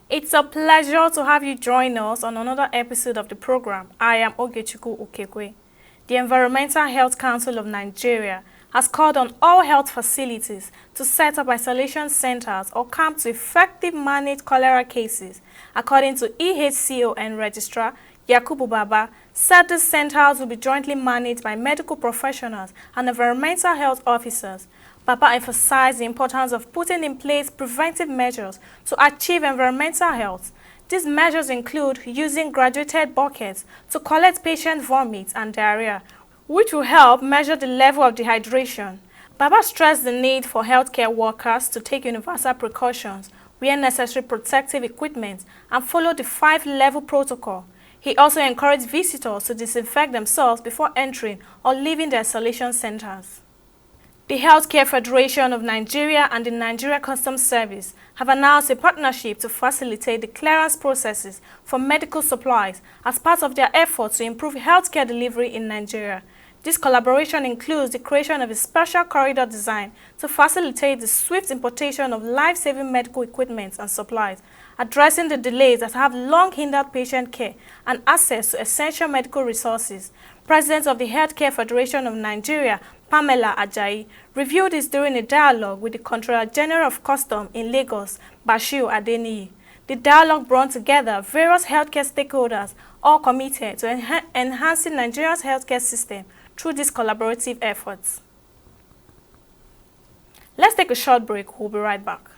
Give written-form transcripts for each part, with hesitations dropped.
It's a pleasure to have you join us on another episode of the program. I am Okoehian-Ogulu. The Environmental Health Council of Nigeria has called on all health facilities to set up isolation centers or camps to effectively manage cholera cases. According to EHCO and Registrar Yakubu Baba, said these centers will be jointly managed by medical professionals and environmental health officers. Baba emphasized the importance of putting in place preventive measures to achieve environmental health. These measures include using graduated buckets to collect patient vomit and diarrhea, which will help measure the level of dehydration. Baba stressed the need for healthcare workers to take universal precautions, wear necessary protective equipment, and follow the 5-level protocol. He also encouraged visitors to disinfect themselves before entering or leaving the isolation centers. The Healthcare Federation of Nigeria and the Nigeria Customs Service have announced a partnership to facilitate the clearance processes for medical supplies as part of their efforts to improve healthcare delivery in Nigeria. This collaboration includes the creation of a special corridor design to facilitate the swift importation of life-saving medical equipment and supplies, addressing the delays that have long hindered patient care and access to essential medical resources. President of the Healthcare Federation of Nigeria, Pamela Ajayi, reviewed this during a dialogue with the Controller General of Customs in Lagos, Bashir Adeniyi. The dialogue brought together various healthcare stakeholders, all committed to enhancing Nigeria's healthcare system through these collaborative efforts. Let's take a short break. We'll be right back.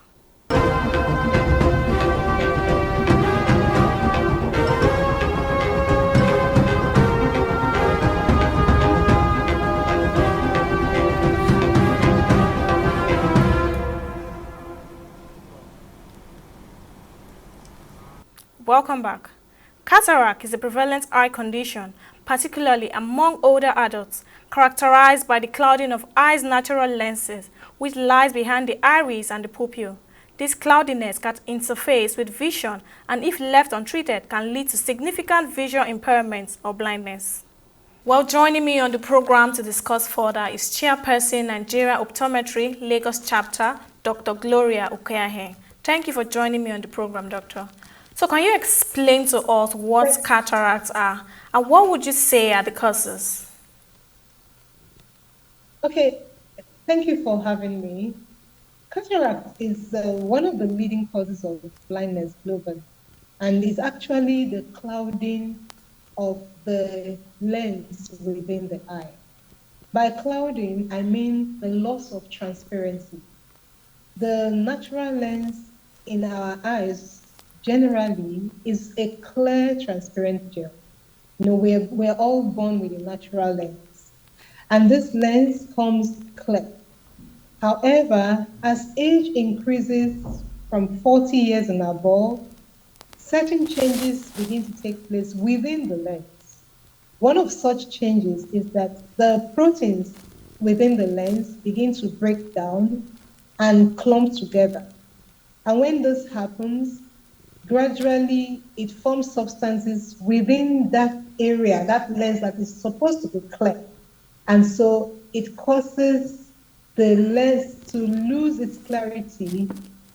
Welcome back. Cataract is a prevalent eye condition, particularly among older adults, characterized by the clouding of eyes' natural lenses, which lies behind the iris and the pupil. This cloudiness can interface with vision and, if left untreated, can lead to significant visual impairments or blindness. Well, joining me on the program to discuss further is Chairperson Nigeria Optometry Lagos Chapter, Dr. Gloria Okoehian. Thank you for joining me on the program, Doctor. So can you explain to us what cataracts are and what would you say are the causes? Okay, thank you for having me. Cataract is one of the leading causes of blindness globally, and is actually the clouding of the lens within the eye. By clouding, I mean the loss of transparency. The natural lens in our eyes generally is a clear, transparent gel. You know, we're all born with a natural lens, and this lens comes clear. However, as age increases from 40 years and above, certain changes begin to take place within the lens. One of such changes is that the proteins within the lens begin to break down and clump together. And when this happens, gradually it forms substances within that area, that lens that is supposed to be clear. And so it causes the lens to lose its clarity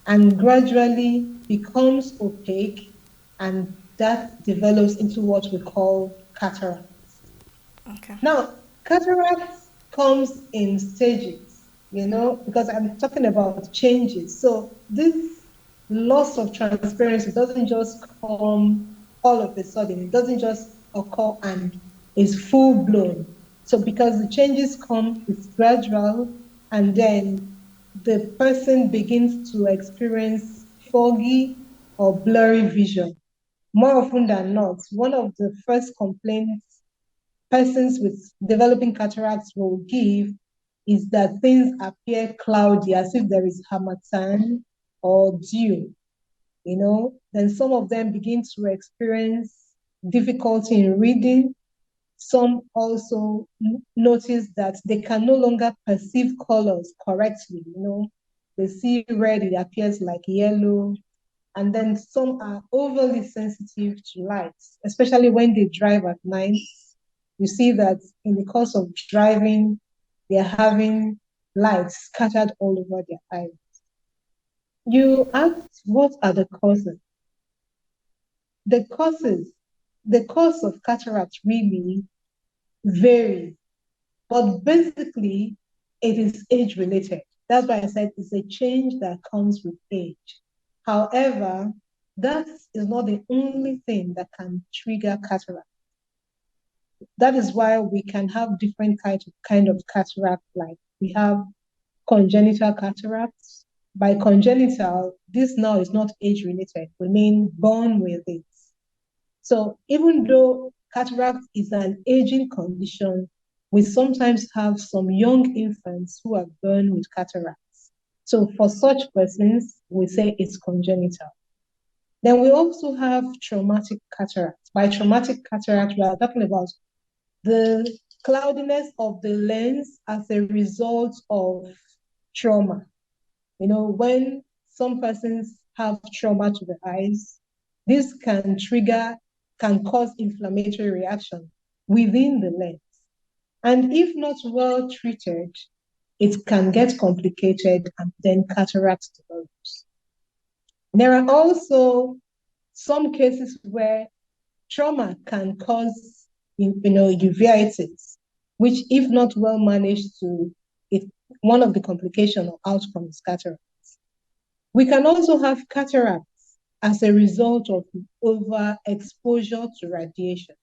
and gradually becomes opaque, and that develops into what we call cataracts. Okay. Now, cataracts comes in stages, because I'm talking about changes. So this loss of transparency doesn't just come all of a sudden. It doesn't just occur and is full blown. So because the changes come, it's gradual, and then the person begins to experience foggy or blurry vision. More often than not, one of the first complaints persons with developing cataracts will give is that things appear cloudy, as if there is harmattan or dew. Then some of them begin to experience difficulty in reading. Some also notice that they can no longer perceive colors correctly. They see red, it appears like yellow. And then some are overly sensitive to lights, especially when they drive at night. You see that in the course of driving, they're having lights scattered all over their eyes. You asked what are the causes. the cause of cataract really varies, but basically it is age related. That's why I said it's a change that comes with age. However, that is not the only thing that can trigger cataract. That is why we can have different kind of cataract. Like we have congenital cataracts. By congenital, this now is not age related. We mean born with it. So even though cataract is an aging condition, we sometimes have some young infants who are born with cataracts. So for such persons, we say it's congenital. Then we also have traumatic cataract. By traumatic cataract, we are talking about the cloudiness of the lens as a result of trauma. You know, when some persons have trauma to the eyes, this can cause inflammatory reaction within the lens. And if not well treated, it can get complicated and then cataract develops. There are also some cases where trauma can cause, uveitis, which, if not well managed, it one of the complication or outcomes is cataract. We can also have cataracts as a result of overexposure to radiation.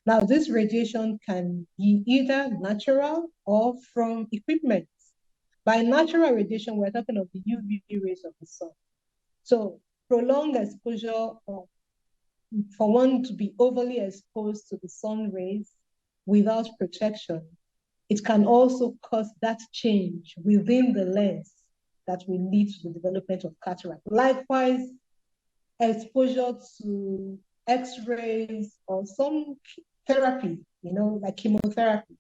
Now, this radiation can be either natural or from equipment. By natural radiation, we're talking of the UV rays of the sun. So prolonged exposure, or for one to be overly exposed to the sun rays without protection, it can also cause that change within the lens that will lead to the development of cataract. Likewise, exposure to X-rays or some therapy, like chemotherapy,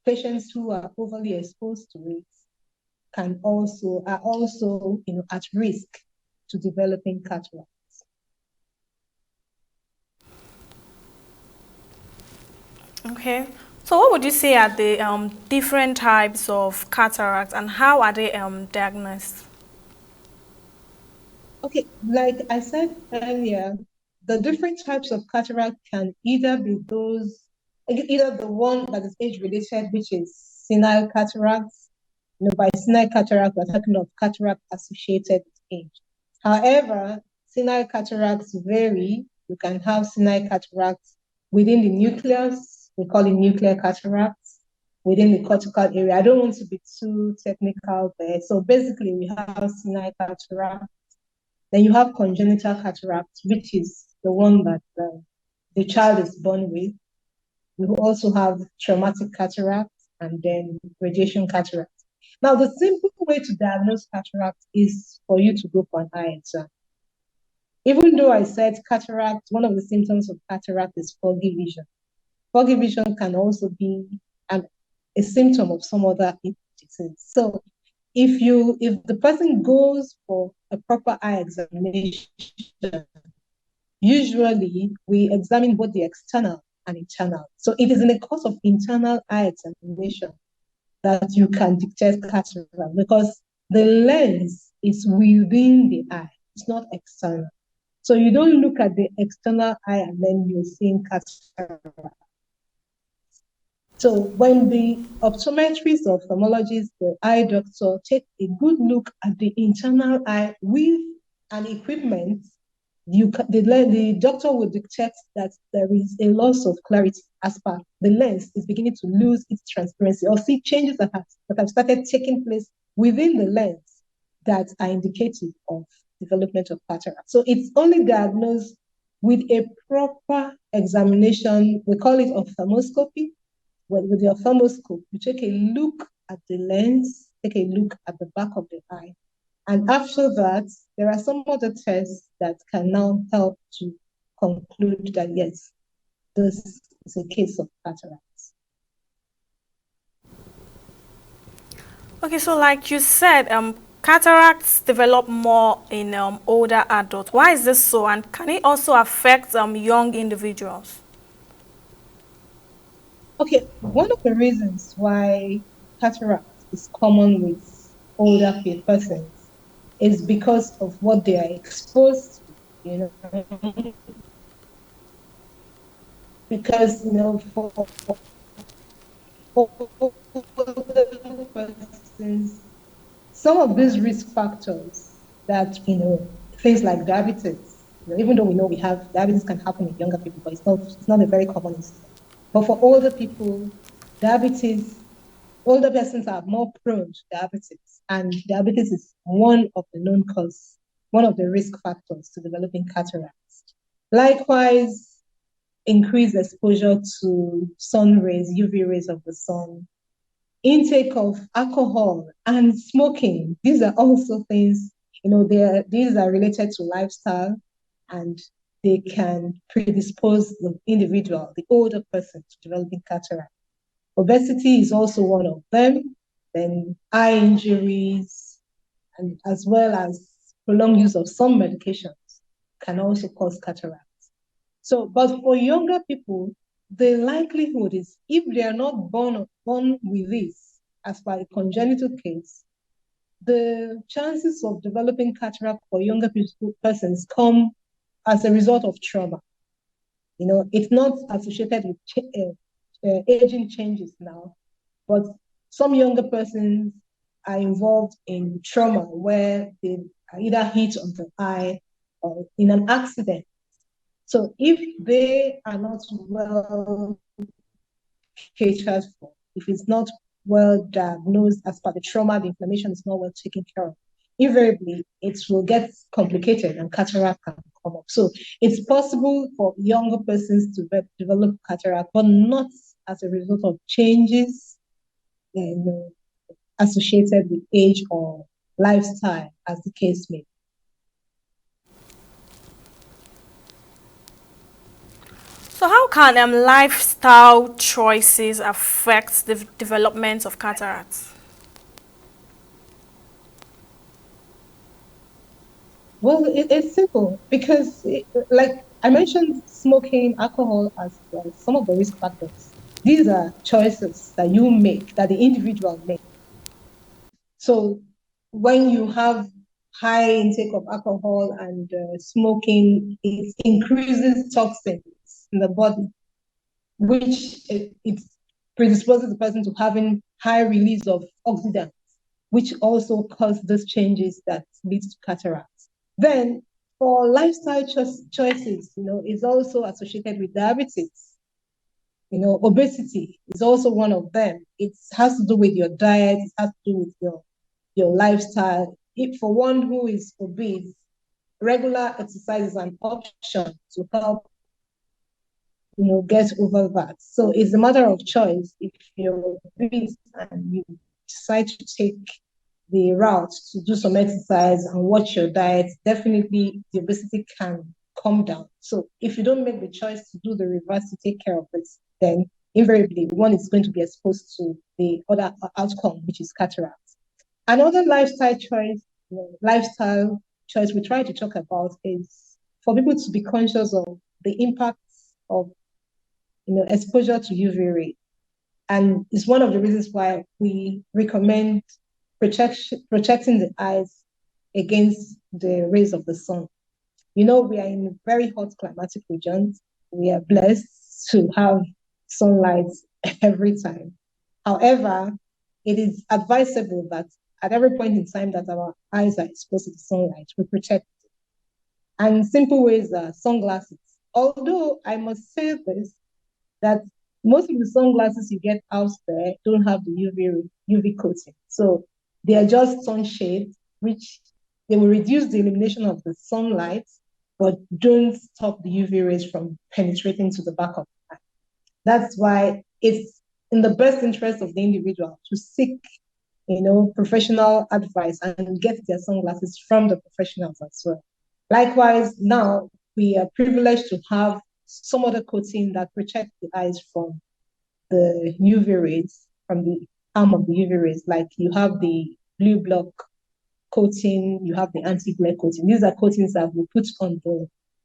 patients who are overly exposed to it are also, at risk to developing cataract. Okay. So what would you say are the different types of cataract and how are they diagnosed? Okay, like I said earlier, the different types of cataract can either be either the one that is age-related, which is senile cataracts. By senile cataract, we're talking of cataract associated with age. However, senile cataracts vary. You can have senile cataracts within the nucleus. We call it nuclear cataracts within the cortical area. I don't want to be too technical there. So basically, we have senile cataract. Then you have congenital cataract, which is the one that the child is born with. You also have traumatic cataract and then radiation cataract. Now, the simple way to diagnose cataract is for you to go for an eye exam. Even though I said cataract, one of the symptoms of cataract is foggy vision. Foggy vision can also be a symptom of some other disease. So if the person goes for a proper eye examination, usually we examine both the external and internal. So it is in the course of internal eye examination that you can detect cataract because the lens is within the eye, it's not external. So you don't look at the external eye and then you're seeing cataract. So when the optometrist or ophthalmologist, the eye doctor, take a good look at the internal eye with an equipment, the doctor will detect that there is a loss of clarity as per the lens is beginning to lose its transparency or see changes that have started taking place within the lens that are indicative of development of cataract. So it's only diagnosed with a proper examination. We call it ophthalmoscopy. With the ophthalmoscope, you take a look at the lens, take a look at the back of the eye. And after that, there are some other tests that can now help to conclude that, yes, this is a case of cataracts. Okay, so like you said, cataracts develop more in older adults. Why is this so? And can it also affect young individuals? Okay, one of the reasons why cataract is common with older persons is because of what they are exposed to. because, for older persons, some of these risk factors that, things like diabetes, even though we know we have diabetes can happen in younger people, but it's not a very common incident. But for older people, diabetes, older persons are more prone to diabetes, and diabetes is one of the known cause, one of the risk factors to developing cataracts. Likewise, increased exposure to sun rays, UV rays of the sun, intake of alcohol and smoking. These are also things, these are related to lifestyle, and they can predispose the individual, the older person, to developing cataract. Obesity is also one of them, then eye injuries, and as well as prolonged use of some medications can also cause cataract. So, but for younger people, the likelihood is if they are not born with this, as per a congenital case, the chances of developing cataract for younger persons come as a result of trauma. It's not associated with aging changes now, but some younger persons are involved in trauma where they are either hit on the eye or in an accident. So if they are not well catered for, if it's not well diagnosed as per the trauma, the inflammation is not well taken care of, invariably it will get complicated and cataract can come up. So it's possible for younger persons to develop cataract, but not as a result of changes associated with age or lifestyle, as the case may be. So how can lifestyle choices affect the development of cataracts? Well, it's simple because, like I mentioned, smoking, alcohol as some of the risk factors. These are choices that you make, that the individual makes. So when you have high intake of alcohol and smoking, it increases toxins in the body, which it predisposes the person to having high release of oxidants, which also cause those changes that leads to cataracts. Then for lifestyle choices, is also associated with diabetes. Obesity is also one of them. It has to do with your diet, it has to do with your lifestyle. If for one who is obese, regular exercise is an option to help get over that. So it's a matter of choice. If you're obese and you decide to take the route to do some exercise and watch your diet, definitely the obesity can come down. So if you don't make the choice to do the reverse to take care of it, then invariably one is going to be exposed to the other outcome, which is cataract. Another lifestyle choice we try to talk about is for people to be conscious of the impacts of exposure to UV rays. And it's one of the reasons why we recommend protecting the eyes against the rays of the sun. We are in very hot climatic regions. We are blessed to have sunlight every time. However, it is advisable that at every point in time that our eyes are exposed to the sunlight, we protect it. And simple ways are sunglasses. Although I must say this, that most of the sunglasses you get out there don't have the UV coating. So they are just sunshades, which they will reduce the illumination of the sunlight, but don't stop the UV rays from penetrating to the back of the eye. That's why it's in the best interest of the individual to seek, professional advice and get their sunglasses from the professionals as well. Likewise, now we are privileged to have some other coating that protect the eyes from the UV rays, from the harm of the UV rays. Like you have the blue block coating, you have the anti-glare coating. These are coatings that we put on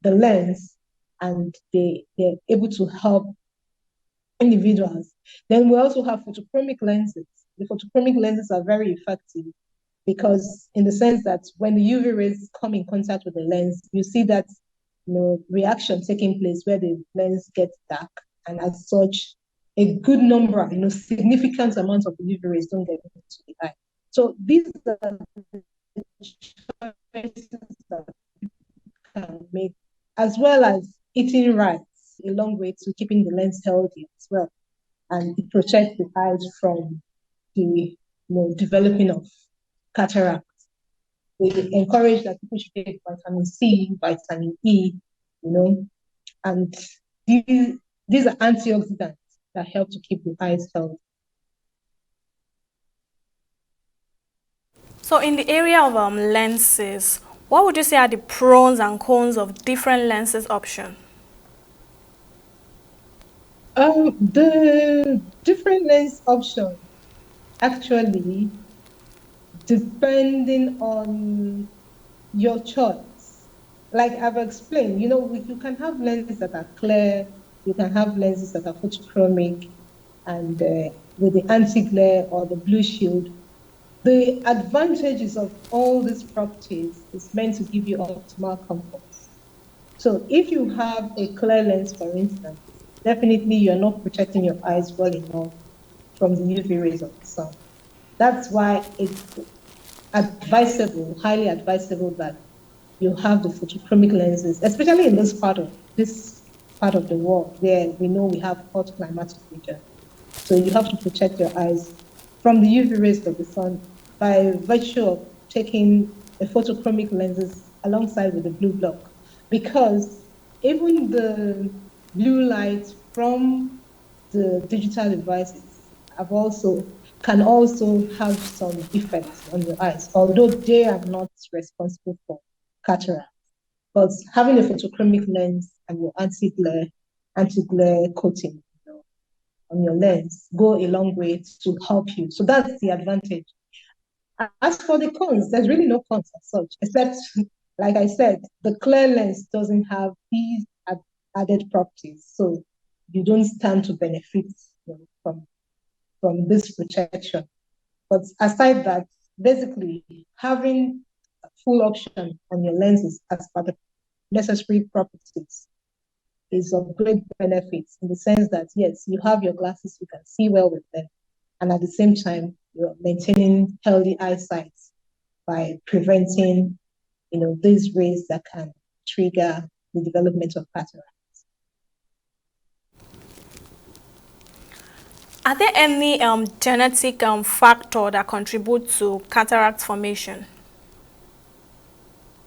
the lens, and they're able to help individuals. Then we also have photochromic lenses. The photochromic lenses are very effective because in the sense that when the UV rays come in contact with the lens, you see that reaction taking place where the lens gets dark. and as such, a good number, significant amount of the UV rays don't get into the eye. So these are the choices that you can make, as well as eating right, a long way to keeping the lens healthy as well, and it protects the eyes from the developing of cataract. They encourage that people should take vitamin C, vitamin E, and these, these are antioxidants that help to keep the eyes healthy. So in the area of lenses, what would you say are the pros and cons of different lenses option? The different lens options actually depending on your choice. Like I've explained, you can have lenses that are clear, you can have lenses that are photochromic, and with the anti-glare or the blue shield. The advantages of all these properties is meant to give you optimal comfort. So if you have a clear lens, for instance, definitely you're not protecting your eyes well enough from the UV rays of the sun. That's why it's advisable, highly advisable that you have the photochromic lenses, especially in this part of the world where we know we have hot climatic region. So you have to protect your eyes from the UV rays of the sun by virtue of taking the photochromic lenses alongside with the blue block. Because even the blue light from the digital devices can also have some effects on your eyes, although they are not responsible for cataract. But having a photochromic lens and your anti-glare coating on your lens go a long way to help you. So that's the advantage. As for the cons, there's really no cons as such, except, like I said, the clear lens doesn't have these added properties. So you don't stand to benefit from this protection. But aside that, basically having a full option on your lenses as part of necessary properties is of great benefits in the sense that, yes, you have your glasses, you can see well with them. And at the same time, you're maintaining healthy eyesight by preventing, these rays that can trigger the development of cataract. Are there any genetic factor that contribute to cataract formation?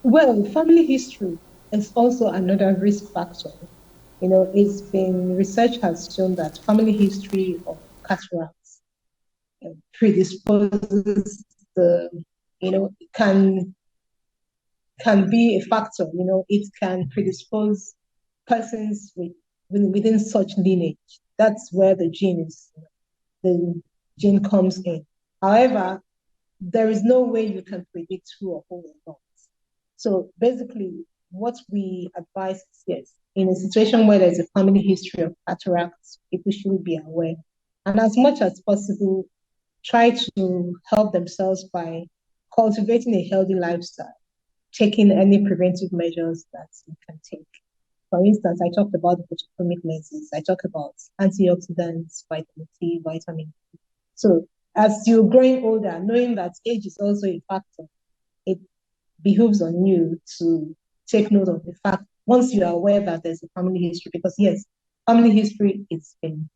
Well, family history is also another risk factor. Research has shown that family history of cataracts predisposes the, can be a factor. It can predispose persons within such lineage. That's where the gene comes in. However, there is no way you can predict who or who will not. So basically, what we advise is, yes, in a situation where there's a family history of cataracts, people should be aware. And as much as possible, try to help themselves by cultivating a healthy lifestyle, taking any preventive measures that you can take. For instance, I talked about the photochromic lenses. I talked about antioxidants, vitamin C, vitamin E. So as you're growing older, knowing that age is also a factor, it behooves on you to take note of the fact once you are aware that there's a family history, because yes, family history is been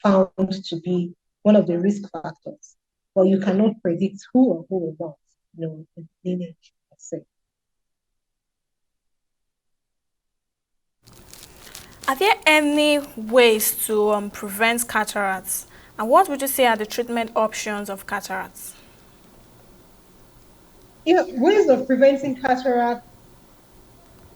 found to be one of the risk factors, but you cannot predict who or who will not, in lineage, let's say. Are there any ways to prevent cataracts? And what would you say are the treatment options of cataracts? Yeah, ways of preventing cataract.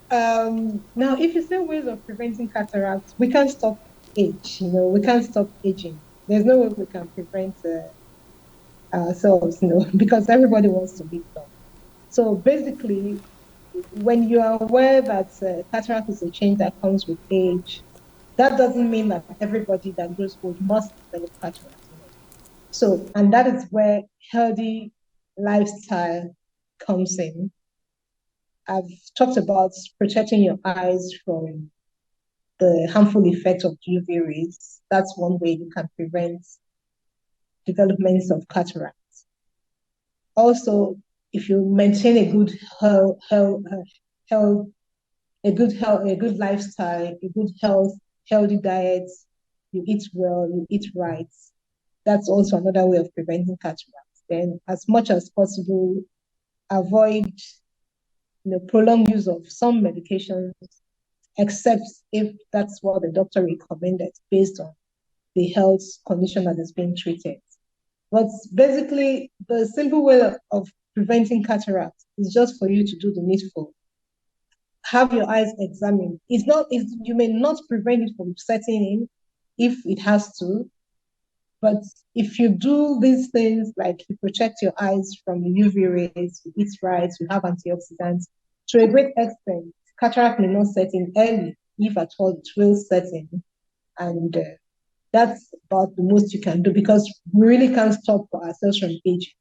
Now, if you say ways of preventing cataracts, we can't stop age. We can't stop aging. There's no way we can prevent ourselves, because everybody wants to live long. So basically, when you are aware that cataract is a change that comes with age, that doesn't mean that everybody that grows old must develop cataract. So, and that is where healthy lifestyle comes in. I've talked about protecting your eyes from the harmful effect of UV rays. That's one way you can prevent developments of cataract. Also, if you maintain a good health, a good lifestyle, a good health, healthy diet, you eat well, you eat right. That's also another way of preventing cataract. Then, as much as possible, avoid prolonged use of some medications, except if that's what the doctor recommended based on the health condition that is being treated. But basically, the simple way of preventing cataract is just for you to do the needful. Have your eyes examined. You may not prevent it from setting in if it has to, but if you do these things, like you protect your eyes from UV rays, you eat right, you have antioxidants, to a great extent, cataract may not set in early, if at all it will set in. And that's about the most you can do, because we really can't stop ourselves from aging,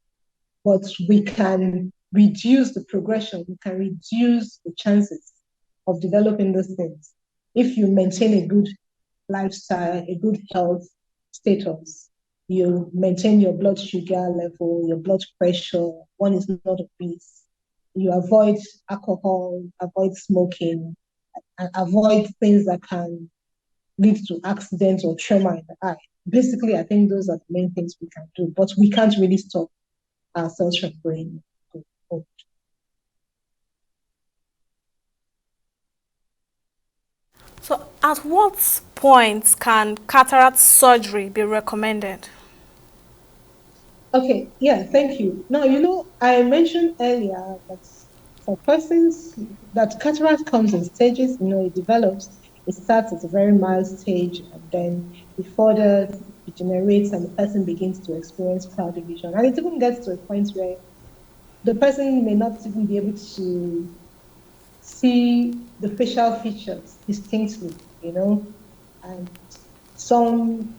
but we can reduce the progression, we can reduce the chances of developing those things if you maintain a good lifestyle, a good health status. You maintain your blood sugar level, your blood pressure, one is not obese. You avoid alcohol, avoid smoking, and avoid things that can lead to accidents or trauma in the eye. Basically, I think those are the main things we can do, but we can't really stop ourselves from going old. So, at what point can cataract surgery be recommended? Okay, yeah, thank you. Now, I mentioned earlier that for persons that cataract comes in stages, it develops, it starts at a very mild stage, and then it further degenerates, and the person begins to experience cloudy vision. And it even gets to a point where the person may not even be able to see the facial features distinctly. And some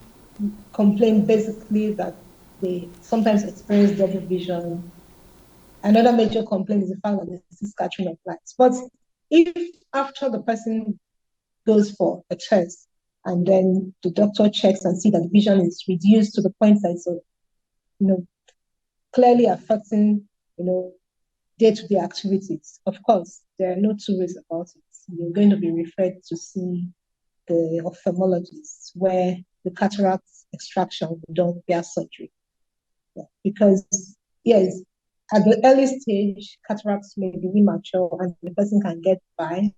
complain basically that they sometimes experience double vision. Another major complaint is the fact that they see scattering of lights. But if after the person goes for a test and then the doctor checks and see that the vision is reduced to the point that it's you know, clearly affecting, day-to-day activities, of course, there are no two ways about it. You're going to be referred to see the ophthalmologist where the cataract extraction will be done via surgery. Yeah. Because, yes, at the early stage, cataracts may be immature and the person can get by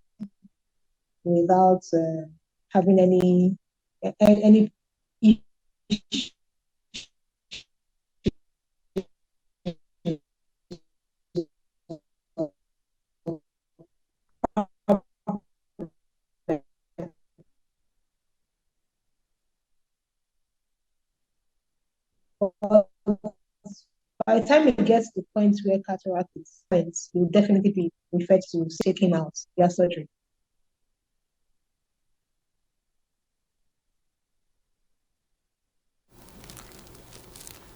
without having any issue. By the time it gets to the point where cataract is, you'll definitely be referred to taking out via surgery.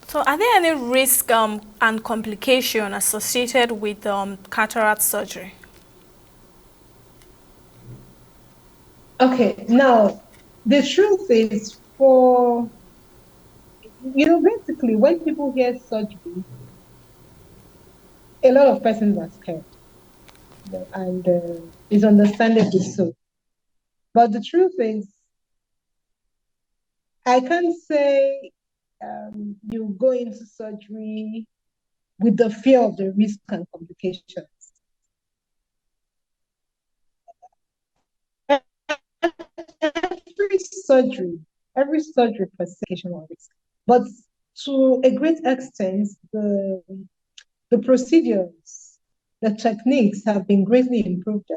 So, are there any risk and complication associated with cataract surgery? Okay, now the truth is, basically, when people hear surgery, a lot of persons are scared, and it's understandably so. But the truth is, I can't say you go into surgery with the fear of the risk and complications. Every surgery, every surgery presentation or risk. But to a great extent, the procedures, the techniques have been greatly improved.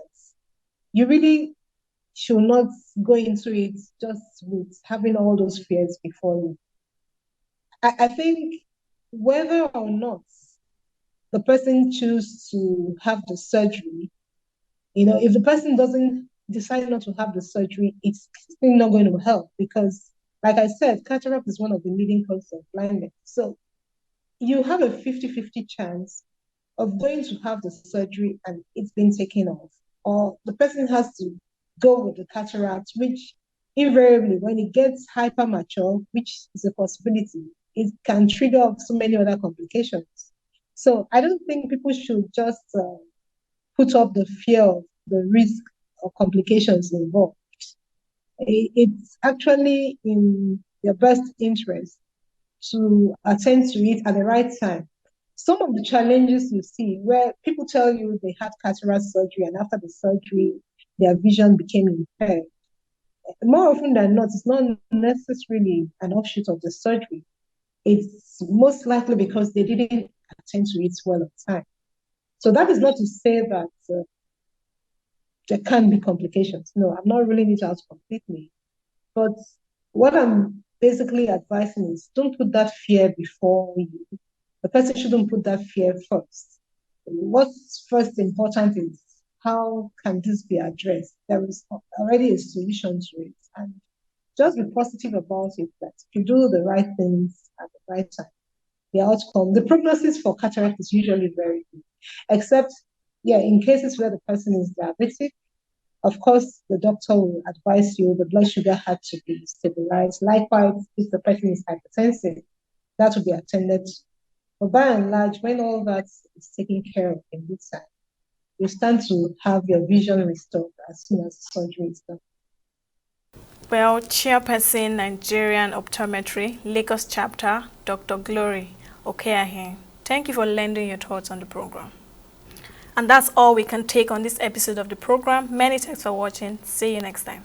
You really should not go into it just with having all those fears before you. I think whether or not the person chooses to have the surgery, if the person doesn't decide not to have the surgery, it's still not going to help because, like I said, cataract is one of the leading causes of blindness. So you have a 50-50 chance of going to have the surgery and it's been taken off, or the person has to go with the cataract, which invariably, when it gets hyper mature, which is a possibility, it can trigger up so many other complications. So I don't think people should just put up the fear of the risk or complications involved. It's actually in their best interest to attend to it at the right time. Some of the challenges you see where people tell you they had cataract surgery and after the surgery, their vision became impaired. More often than not, it's not necessarily an offshoot of the surgery. It's most likely because they didn't attend to it well at the time. So that is not to say that there can be complications. No, I'm not ruling it out completely. But what I'm basically advising is don't put that fear before you. The person shouldn't put that fear first. What's first important is how can this be addressed? There is already a solution to it. And just be positive about it that if you do the right things at the right time, the outcome, the prognosis for cataract is usually very good. Except, yeah, in cases where the person is diabetic, of course, the doctor will advise you the blood sugar had to be stabilized. Likewise, if the person is hypertensive, that will be attended to. But by and large, when all that is taken care of in good time, you stand to have your vision restored as soon as the surgery is done. Well, Chairperson Nigerian Optometry, Lagos Chapter, Dr. Glory Okoehian, thank you for lending your thoughts on the program. And that's all we can take on this episode of the program. Many thanks for watching. See you next time.